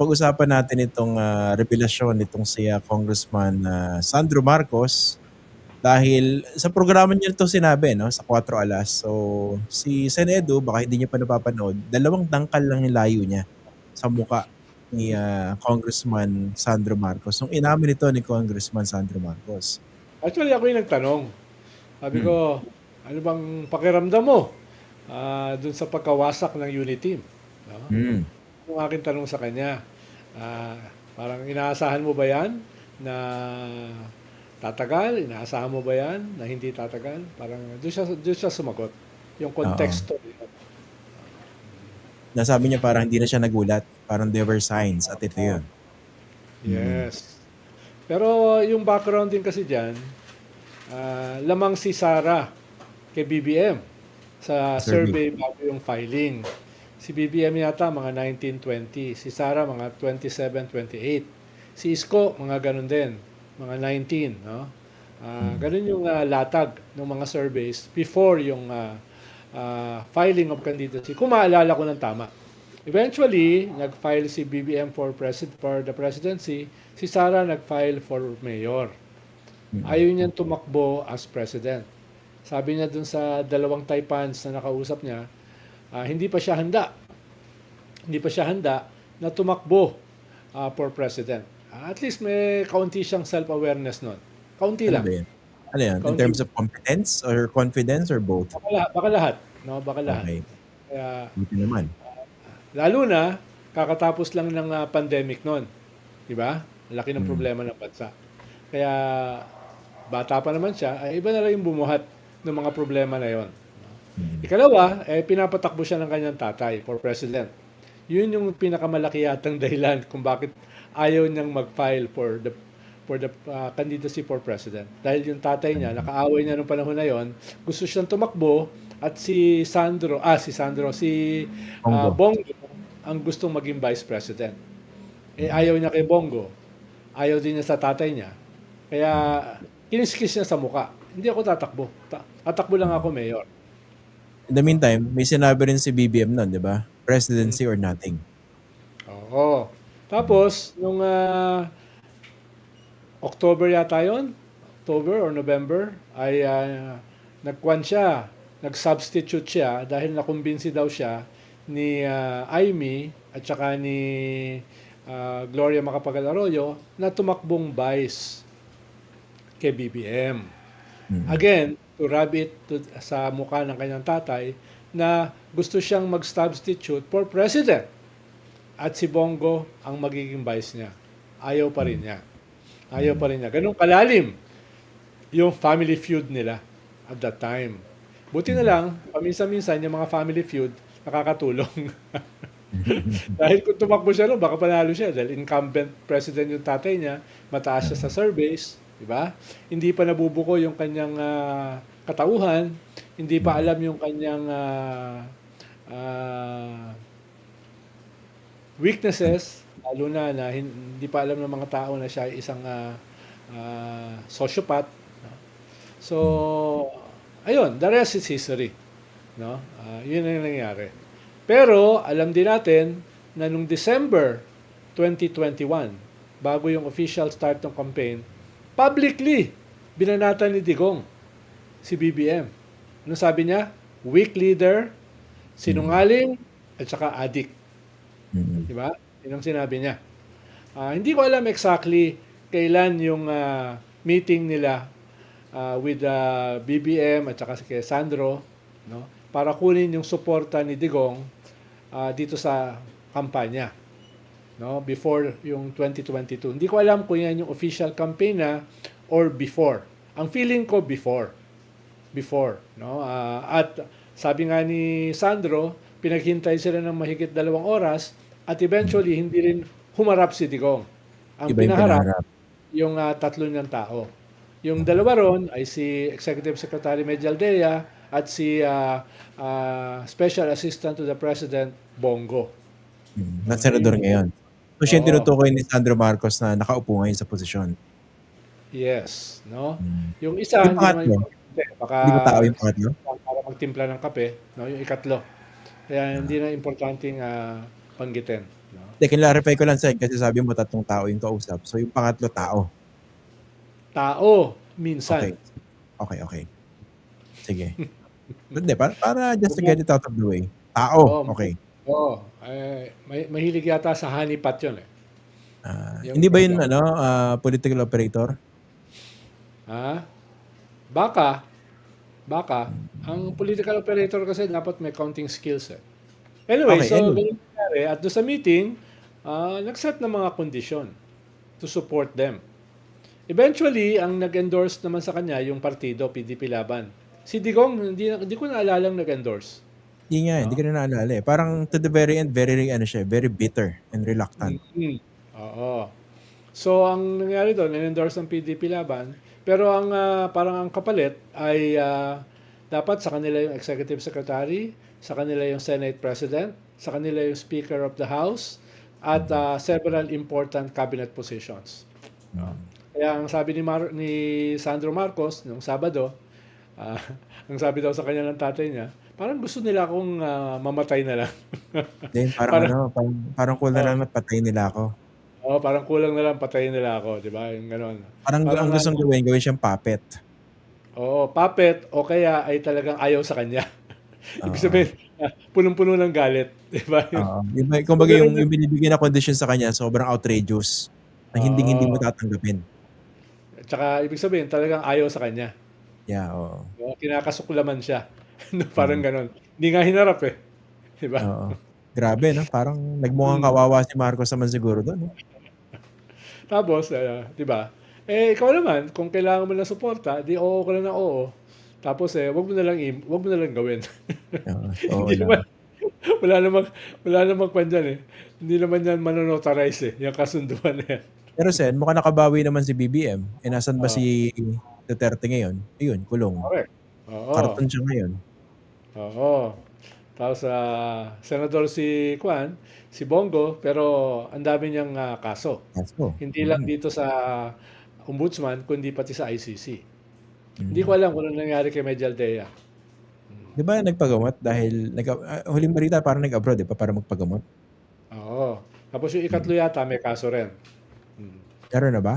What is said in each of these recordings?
pag-usapan natin itong, revelasyon nitong si, Congressman, Sandro Marcos dahil sa programa niya 'to sinabi 'no, sa 4 Alas. So, si Senedo baka hindi niyo pa napapanood, 2 dangkal lang yung layo niya sa mukha ni, Congressman Sandro Marcos nung inamin ito ni Congressman Sandro Marcos. Actually, ako yung nagtanong. Sabi Hmm, ko, ano bang pakiramdam mo dun sa pagkawasak ng Unity Team? No? hmm. Yung aking tanong sa kanya, ah, parang inaasahan mo ba yan na tatagal? Inaasahan mo ba yan na hindi tatagal? Parang doon siya sumagot. Yung Oo. konteksto. Nasabi niya parang hindi na siya nagulat, parang there were signs at ito Oh, yun. Mm, yes. Pero yung background din kasi dyan, lamang si Sarah kay BBM sa survey. survey bago yung filing. Si BBM yata mga 1920, si Sarah mga 27, 28. Si Isko mga ganun din, mga 19, no? Mm, Ganun yung latag ng mga surveys before yung filing of candidacy. Kung maalala ko ng tama. Eventually, nag-file si BBM for the presidency, si Sara nag-file for mayor. mm. Ayaw niyang tumakbo as president. Sabi niya dun sa dalawang Taipans na nakausap niya, hindi pa siya handa. Hindi pa siya handa na tumakbo for president. At least may kaunti siyang self-awareness nun. Kaunti Ano lang. ba yun? Ano yun, in Kaunti. terms of competence or confidence or both? Baka lahat. No? Baka lahat. Okay, Kaya, buti naman. lalo na, kakatapos lang ng pandemic noon. Di ba? Laki ng Mm, problema ng bansa. Kaya, bata pa naman siya, ay iba na lang yung bumuhat ng mga problema na yon. mm, Ikalawa, pinapatakbo siya ng kanyang tatay for president. Yun yung pinakamalaki yatang dahilan kung bakit ayaw niyang mag-file for the candidacy for president. Dahil yung tatay niya, mm. nakaaway niya nung panahon na yon, gusto siyang tumakbo at si Bongo. Bongo ang gustong maging vice president. Mm. Ayaw niya kay Bongo, ayaw din niya sa tatay niya. Kaya kiniskis niya sa muka. Hindi ako tatakbo. Tatakbo lang ako mayor. In the meantime, may sinabi rin si BBM nun, di ba? Hmm. Presidency or nothing. Oo. Mm, Tapos, nung October yata yon, October or November, ay nagkwan siya, nag-substitute siya dahil nakumbinsi daw siya ni Aimee at saka ni Gloria Macapagal Arroyo na tumakbong vice kay BBM. mm, Again, to rub it sa mukha ng kanyang tatay na gusto siyang mag-substitute for president at si Bongo ang magiging vice niya. Ayaw pa rin mm, niya. Ayaw mm. pa rin niya. Ganun kalalim yung family feud nila at that time. Buti na Mm. lang, paminsan-minsan yung mga family feud nakakatulong. Dahil kung tumakbo siya baka panalo siya. Dahil incumbent president yung tatay niya, mataas siya sa Oo. surveys, di ba? Hindi pa nabubuko yung kanyang katauhan, hindi pa Mm, alam yung kanyang ah, weaknesses, lalo na hindi pa alam ng mga tao na siya ay isang sociopath. No? So, mm. ayun, the rest is history. No? Yun ang nangyari. Pero, alam din natin na nung December 2021, bago yung official start ng campaign, publicly, binanatan ni Digong si BBM. Ano sabi niya? Weak leader, Mm, sinungaling, at saka addict. mm, Di ba? Yun ang sinabi niya. Hindi ko alam exactly kailan yung meeting nila with BBM at saka si Sandro, no? Para kunin yung suporta ni Digong dito sa kampanya, no? Before yung 2022. Hindi ko alam kung yan yung official campaign na or before. Ang feeling ko before, no? At sabi nga ni Sandro, pinaghintay sila ng mahigit 2 oras at mm. eventually hindi rin humarap si Digong. Ang Iba yung pinaharap pinaharap. yung tatlo niyang tao. Yung Oo. dalawa ron ay si Executive Secretary Medialdea at si Special Assistant to the President Bongo. Na Yun senador yung, ngayon. So siya yung oo, tinutukoy ni Sandro Marcos na nakaupo ngayon sa posisyon. yes, no? Mm. Yung isa Yung hindi naman pangatlo, importante, baka hindi ba tao yung pangatlo? para magtimpla ng kape, no? Yung ikatlo. Kaya hindi Ah, na importanteng banggitin, no? Clarify ko lang Sen, kasi sabi mo 3 tao yung kausap. So yung pangatlo tao. Tao, minsan. Okay. Okay. Sige. Hindi, para just Huwag to mo, get it out of the way. oo, Tao, okay. mahilig yata sa honeypot yun eh. Yung Hindi ba yun talagang, political operator? ha? Baka. Ang political operator kasi dapat may counting skills eh. Anyway, Okay, so anyway. ganun nangyari. At doon sa meeting, nag-set ng mga kondisyon to support them. Eventually, ang nag-endorse naman sa kanya yung partido, PDP Laban. Si Digong, hindi ko naalalang nag-endorse. Hindi No? ko na naalala eh. Parang to the very end, very bitter and reluctant. Mhm. Oo. So, ang nangyari doon, in-endorse ng PDP Laban. Pero ang parang ang kapalit ay dapat sa kanila yung executive secretary, sa kanila yung Senate President, sa kanila yung Speaker of the House, at several important cabinet positions. No? Kaya ang sabi ni Sandro Marcos nung Sabado, ah, ang sabi daw sa kanya ng tatay niya, parang gusto nila akong mamatay na lang. Then parang Parang, parang cool na oh, lang na patayin nila ako. parang kulang na lang patayin nila ako, di ba? Yung gano'n. Parang Parang ang gustong gawin siyang puppet. puppet o kaya ay talagang ayaw sa kanya. Ibig Oo. sabihin, punong-puno ng galit, di ba? Oo. Kung Kumbaga ganun yung binibigyan na condition sa kanya sobrang outrageous na hindi mo Oo. tatanggapin. Tsaka ibig sabihin, talagang ayaw sa kanya. Yeah, oo. Kinakasuklaman siya. No, parang Mm. gano'n. Hindi nga hinarap eh. Di ba? Oo. Grabe, no? Parang nagmukhang Hmm. kawawa si Marcos naman siguro doon, no? Tapos, di ba? Ikaw naman, kung kailangan mo ng suporta, di oo ka lang ng oo. Tapos wag mo na lang gawin. Oo, oo Hindi lang. naman, wala namang, wala namang kwan dyan eh. Hindi naman yan manonotarize eh, yung kasunduan na yan. Pero Sen, mukhang nakabawi naman si BBM. Nasaan ba Oo, si Duterte ngayon? Ayun, kulong. correct. Oo, Karton siya ngayon. oo. Tapos, senador si Bongo, pero ang dami niyang kaso. Kaso. Hindi lang dito sa ombudsman, kundi pati sa ICC. Hindi ko Mm. alam kung ano nangyari kay Medialdea. 'Di ba nagpagamot dahil huling balita parang nag-abroad, 'di ba, para magpagamot? Oo. Tapos yung Mm. ikatlo yata may kaso rin. Hmm. Meron na ba?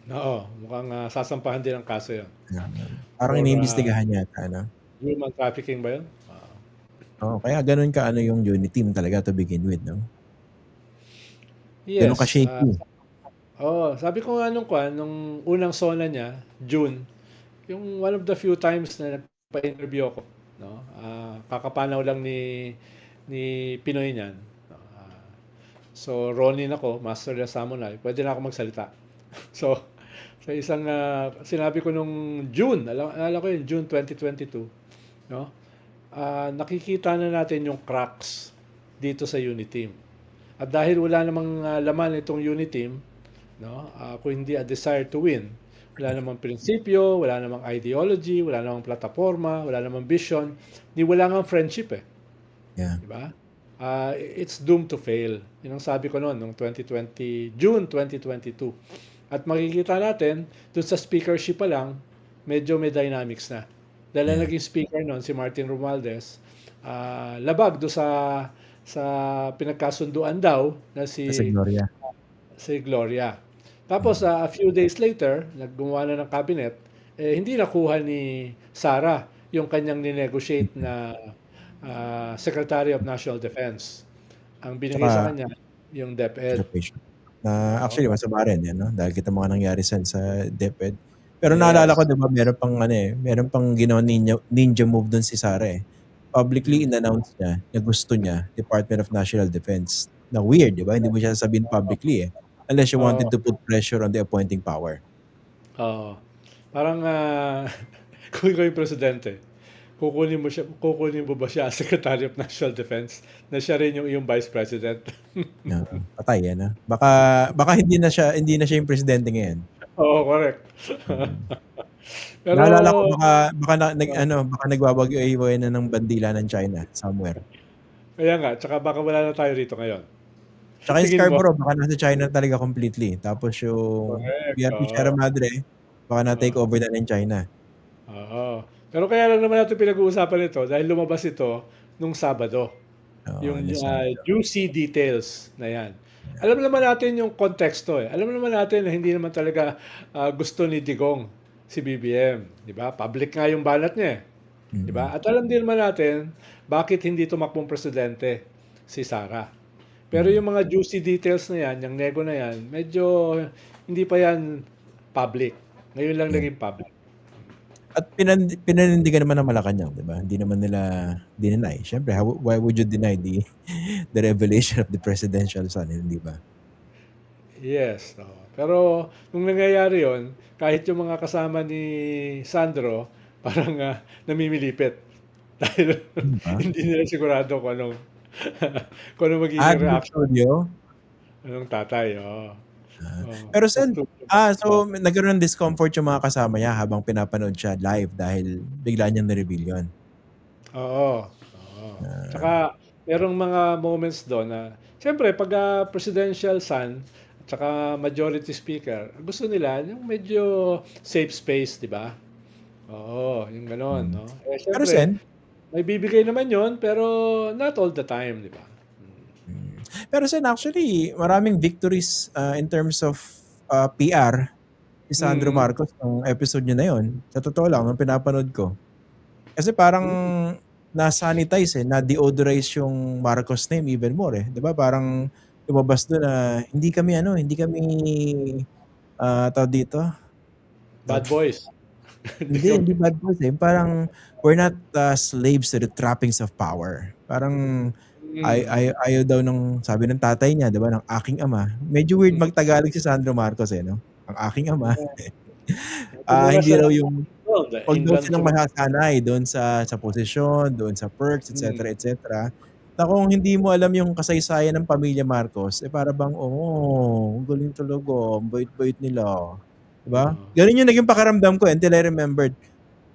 Oo, mukhang sasampahan din ang kaso yun. Ah, Parang For iniimbestigahan yata, ano? human trafficking ba yun? Oo, kaya gano'n ka-ano yung unit team talaga to begin with, no? Gano'n Yes. ka-shaky. Sabi ko nga nung unang SONA niya, June, yung one of the few times na nagpa-interview ako, no? Kakapanaw lang ni Pinoy niyan. No? So Ronin ako, Master of Samurai, pwede na ako magsalita. So sa isang sinabi ko nung June, alala ko yun, June 2022, no? Nakikita na natin yung cracks dito sa unit team. At dahil wala namang laman itong unit team, no? Kung hindi a desire to win, wala namang prinsipyo, wala namang ideology, wala namang plataforma, wala namang vision, ni wala nga friendship eh. Yeah. Di ba? It's doomed to fail. Yun ang sabi ko noon, noong June 2022. At makikita natin, dun sa speakership pa lang, medyo may dynamics na. Dahil ang Yeah. naging speaker noon, si Martin Romualdez, labag do sa pinagkasunduan daw na Sa Gloria. si Gloria. Tapos a few days later, naggumawa na ng cabinet, hindi nakuha ni Sara yung kanyang ninegotiate na Secretary of National Defense. Ang binigay sa Tsaka kanya yung DepEd. education. Na Oo. actually masama rin 'yan, no, dahil kita mga nangyari sa DepEd. Pero naalala ko, Yes. 'di ba, meron pang ginawang ninja move dun si Sara, eh. Publicly Mm. in-announce niya na gusto niya Department of National Defense. Na weird, 'di ba? Hindi mo siya sasabihin publicly, eh, unless you wanted Oo. to put pressure on the appointing power. Oo. Parang kung ikaw yung presidente, kukunin mo ba siya as Secretary of National Defense na siya rin yung iyong Vice President? Oo, patay, ano? Baka hindi na siya yung presidente ngayon. Oo, correct. Mm. Pero Naalala ko baka nagbabagyo-iwayan na ng bandila ng China somewhere. kaya nga, tsaka baka wala na tayo rito ngayon. Tsaka yung Tingin mo? Scarborough baka nasa China talaga completely. Tapos yung Correct. PRP Sierra Oo. Madre baka na-take Oo. over na ng China. Oo. Pero kaya lang naman natin pinag-uusapan ito dahil lumabas ito nung Sabado. Oo, Yung Alessandro. juicy details na yan. Alam naman natin yung konteksto eh. Alam naman natin na hindi naman talaga gusto ni Digong si BBM, 'di ba? Public nga yung banat niya eh, 'di ba? Mm. At alam din naman natin bakit hindi tumakbong presidente si Sara. Pero Mm. yung mga juicy details na yan, yung nego na yan, medyo hindi pa yan public. Ngayon lang Yeah. naging public. At pinanindigan naman ng Malacanang, 'di ba? Hindi naman nila dineny. Siyempre, why would you deny the revelation of the presidential son, hindi ba? Yes, oo. Pero nung nangyayari yon, kahit yung mga kasama ni Sandro, parang namimilipit. Dahil Ano ba? hindi nila sigurado kung anong, kung anong magiging Doon sa reaction studio? ng tatay. Oo. Pero Sa Sen, studio. so nagkaroon ng discomfort yung mga kasama niya habang pinapanood siya live dahil bigla niyang na-reveal yun. Oo. Oo. Ah, Tsaka merong mga moments doon na, siyempre, pag presidential son, tsaka majority speaker, gusto nila yung medyo safe space, di ba? Oo, yung gano'n, mm. no? Eh, Pero siyempre, Sen, may bibigay naman yon pero not all the time, di ba? pero Sen, actually, maraming victories in terms of PR ni Sandro Mm. Marcos ng episode niya na yun. Sa totoo lang, nung pinapanood ko. Kasi parang Mm. na-sanitize na-deodorize yung Marcos name even more eh. 'Di ba? Parang lumabas doon na hindi kami tawag dito. Bad boys. Hindi Hindi, kami. hindi bad boys eh. Parang we're not slaves to the trappings of power. Parang Mm. ayaw daw ng sabi ng tatay niya, 'di ba, ng aking ama. Medyo weird Mm. mag-Tagalog si Sandro Marcos eh, no? Ang aking ama. Kumbaga Hindi sa raw yung world, wag daw inland silang sila. masasanay doon sa posisyon, doon sa perks, Mm. et cetera. Na kung hindi mo alam yung kasaysayan ng pamilya Marcos, eh para bang, ang galing talaga, ang bait-bait nila, 'di ba? Oo. Gano'n yung naging pakiramdam ko until I remembered,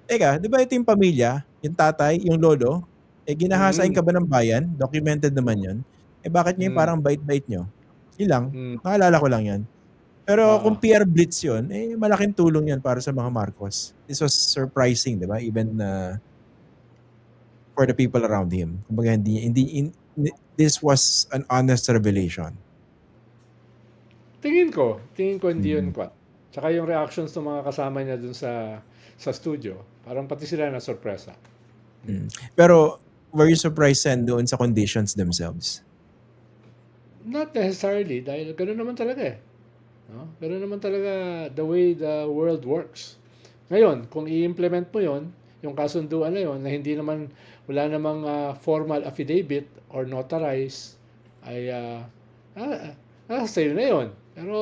teka, 'di ba ito yung pamilya, yung tatay, yung lolo, eh ginahasain Mm. ka ba ng bayan? Documented naman Mm. yun. Eh bakit ngayon Mm. parang bait-bait niyo? Yun lang, Mm. naalala ko lang yun. Pero kung Oo. PR blitz yun, eh malaking tulong yan para sa mga Marcos. This was surprising, 'di ba? Even for the people around him. Kumbaga this was an honest revelation. Tingin ko hindi yun Mm. kwa. Tsaka yung reactions ng mga kasama niya dun sa studio, parang pati sila na sorpresa. Mm. Pero were you surprised Sen doon sa conditions themselves? Not necessarily, dahil gano'n naman talaga eh. No? Gano'n naman talaga the way the world works. Ngayon, kung i-implement mo yon, yung kasunduan na yon, na hindi naman, wala namang formal affidavit or notarized, ay sa'yo na yon. Pero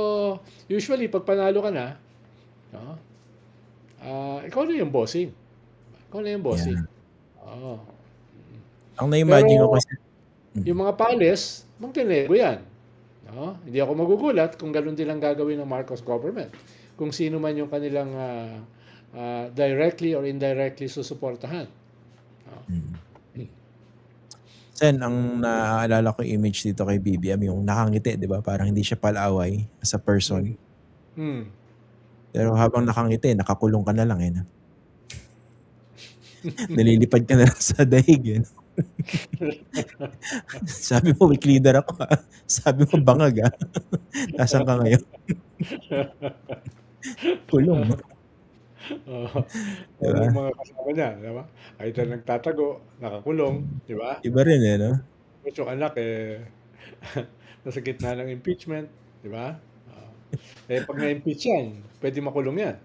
usually, pag panalo ka na, no, ikaw na yung bossing. Ikaw na yung bossing. Yeah. Oo. Ang Pero na-imagine ko kasi yung mga palace, Montenegro yan. No? Hindi ako magugulat kung gano'n din ang gagawin ng Marcos government. Kung sino man yung kanilang directly or indirectly susuportahan. No? Sen, ang naaalala ko image dito kay BBM, yung nakangiti, 'di ba? Parang hindi siya palaway as a person. Hmm. Pero habang nakangiti, nakakulong ka na lang eh. No? Nalilipad ka na lang sa daig eh. Sabi mo, weak leader ako ha. Sabi mo, bangag ha. Nasaan ka ngayon? Kulong. Oo. Diba? Yung mga kasama niya, di ba? Either nagtatago, nakakulong, di ba? Iba rin eh, no? Tapos yung anak nasa gitna ng impeachment, di ba? Eh pag na-impeach yan, pwede makulong yan.